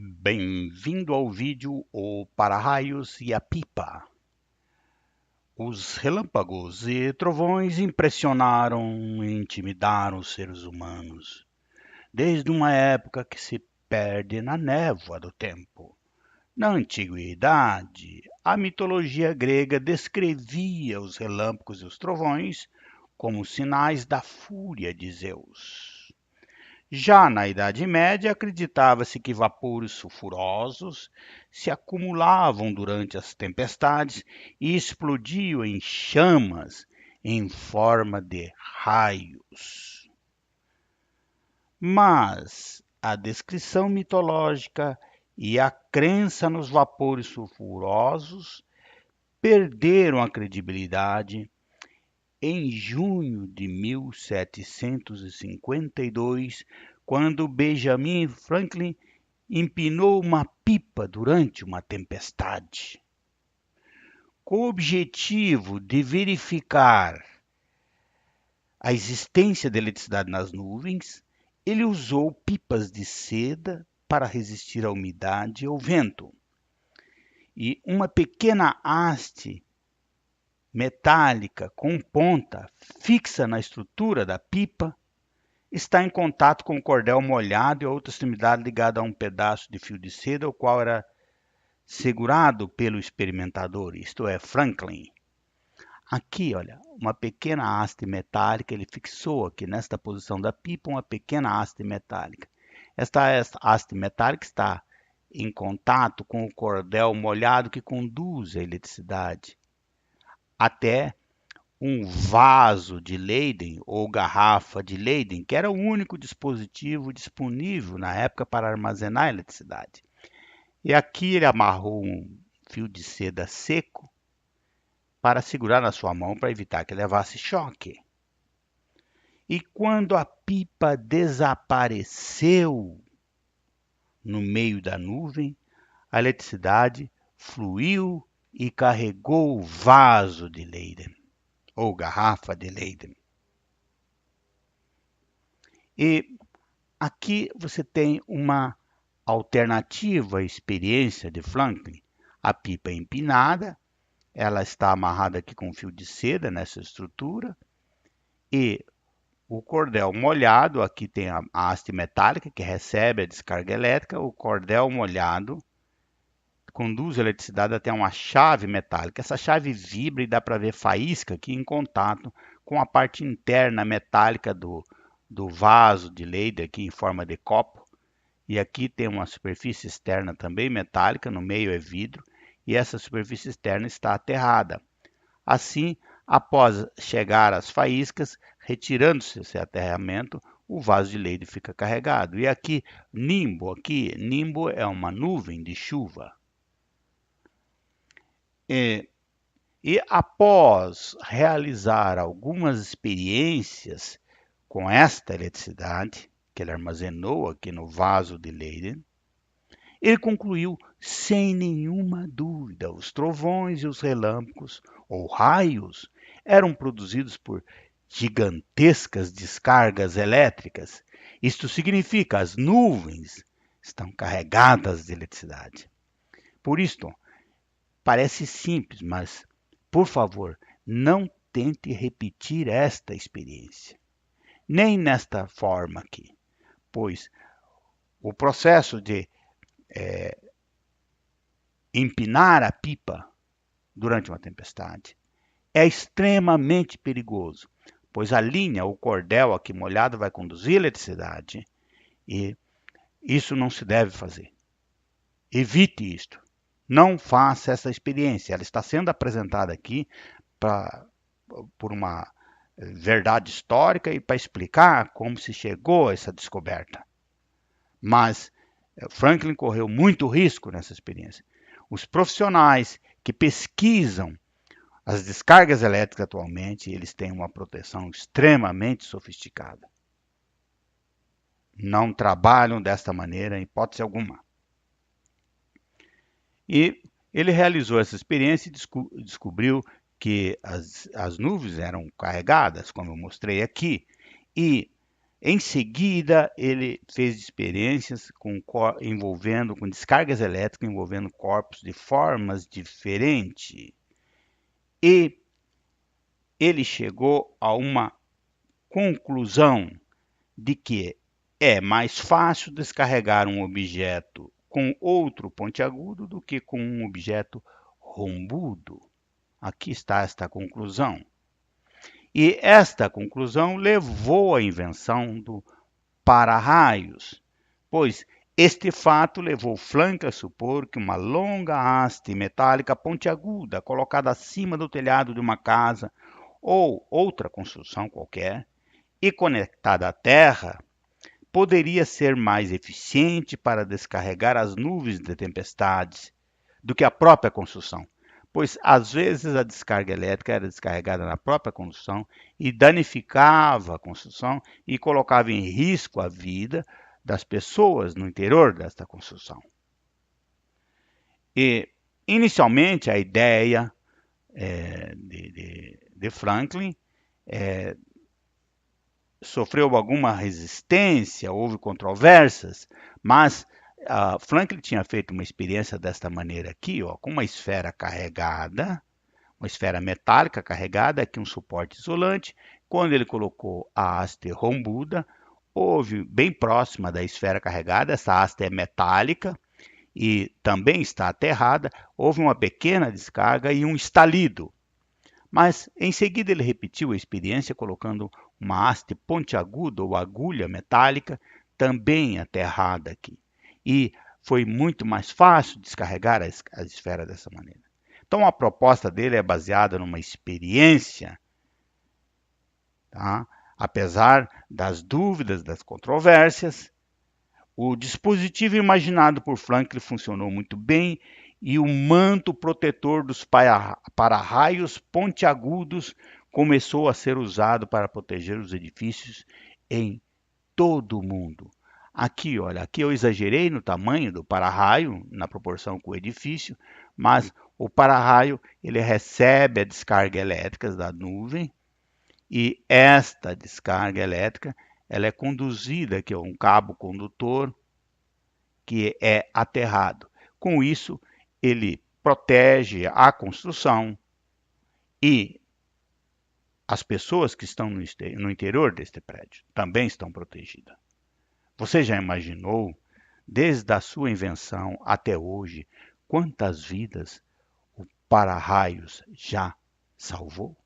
Bem-vindo ao vídeo O Para-Raios e a Pipa. Os relâmpagos e trovões impressionaram e intimidaram os seres humanos, desde uma época que se perde na névoa do tempo. Na antiguidade, a mitologia grega descrevia os relâmpagos e os trovões como sinais da fúria de Zeus. Já na Idade Média, acreditava-se que vapores sulfurosos se acumulavam durante as tempestades e explodiam em chamas em forma de raios. Mas a descrição mitológica e a crença nos vapores sulfurosos perderam a credibilidade em junho de 1752, quando Benjamin Franklin empinou uma pipa durante uma tempestade. Com o objetivo de verificar a existência de eletricidade nas nuvens, ele usou pipas de seda para resistir à umidade e ao vento. E uma pequena haste metálica com ponta fixa na estrutura da pipa está em contato com o cordel molhado e a outra extremidade ligada a um pedaço de fio de seda, o qual era segurado pelo experimentador, isto é, Franklin. Aqui, olha, uma pequena haste metálica, ele fixou aqui nesta posição da pipa uma pequena haste metálica. Esta haste metálica está em contato com o cordel molhado que conduz a eletricidade até um vaso de Leyden ou garrafa de Leyden, que era o único dispositivo disponível na época para armazenar eletricidade. E aqui ele amarrou um fio de seda seco para segurar na sua mão para evitar que levasse choque. E quando a pipa desapareceu no meio da nuvem, a eletricidade fluiu e carregou o vaso de Leyden ou garrafa de Leyden. E aqui você tem uma alternativa à experiência de Franklin. A pipa é empinada, ela está amarrada aqui com fio de seda nessa estrutura, e o cordel molhado, aqui tem a haste metálica que recebe a descarga elétrica, o cordel molhado conduz a eletricidade até uma chave metálica. Essa chave vibra e dá para ver faísca aqui em contato com a parte interna metálica do vaso de Leyden aqui em forma de copo. E aqui tem uma superfície externa também metálica, no meio é vidro, e essa superfície externa está aterrada. Assim, após chegar às faíscas, retirando-se esse aterramento, o vaso de Leyden fica carregado. E aqui, nimbo é uma nuvem de chuva. E após realizar algumas experiências com esta eletricidade, que ele armazenou aqui no vaso de Leyden, ele concluiu sem nenhuma dúvida: os trovões e os relâmpagos, ou raios, eram produzidos por gigantescas descargas elétricas. Isto significa as nuvens estão carregadas de eletricidade. Por isto, parece simples, mas, por favor, não tente repetir esta experiência, nem nesta forma aqui, pois o processo de empinar a pipa durante uma tempestade é extremamente perigoso, pois a linha, o cordel aqui molhado vai conduzir eletricidade e isso não se deve fazer. Evite isto. Não faça essa experiência. Ela está sendo apresentada aqui por uma verdade histórica e para explicar como se chegou a essa descoberta. Mas Franklin correu muito risco nessa experiência. Os profissionais que pesquisam as descargas elétricas atualmente, eles têm uma proteção extremamente sofisticada. Não trabalham desta maneira em hipótese alguma. E ele realizou essa experiência e descobriu que as nuvens eram carregadas, como eu mostrei aqui, e Em seguida, ele fez experiências com descargas elétricas envolvendo corpos de formas diferentes. E ele chegou a uma conclusão de que é mais fácil descarregar um objeto com outro pontiagudo do que com um objeto rombudo. Aqui está esta conclusão. E esta conclusão levou à invenção do para-raios, pois este fato levou Planck a supor que uma longa haste metálica pontiaguda colocada acima do telhado de uma casa ou outra construção qualquer e conectada à Terra poderia ser mais eficiente para descarregar as nuvens de tempestades do que a própria construção, pois às vezes a descarga elétrica era descarregada na própria construção e danificava a construção e colocava em risco a vida das pessoas no interior desta construção. E, inicialmente, a ideia de Franklin sofreu alguma resistência, houve controvérsias, mas Franklin tinha feito uma experiência desta maneira aqui, ó, com uma esfera carregada, uma esfera metálica carregada, aqui um suporte isolante. Quando ele colocou a haste rombuda, houve bem próxima da esfera carregada, essa haste é metálica e também está aterrada, houve uma pequena descarga e um estalido. Mas em seguida ele repetiu a experiência colocando uma haste pontiaguda ou agulha metálica também aterrada aqui. E foi muito mais fácil descarregar a esfera dessa maneira. Então a proposta dele é baseada numa experiência, tá? Apesar das dúvidas, das controvérsias, o dispositivo imaginado por Franklin funcionou muito bem e o manto protetor dos para-raios pontiagudos começou a ser usado para proteger os edifícios em todo o mundo. Aqui, olha, aqui eu exagerei no tamanho do para-raio, na proporção com o edifício, mas o para-raio ele recebe a descarga elétrica da nuvem e esta descarga elétrica ela é conduzida, que é um cabo condutor que é aterrado. Com isso, ele protege a construção e as pessoas que estão no interior deste prédio também estão protegidas. Você já imaginou, desde a sua invenção até hoje, quantas vidas o para-raios já salvou?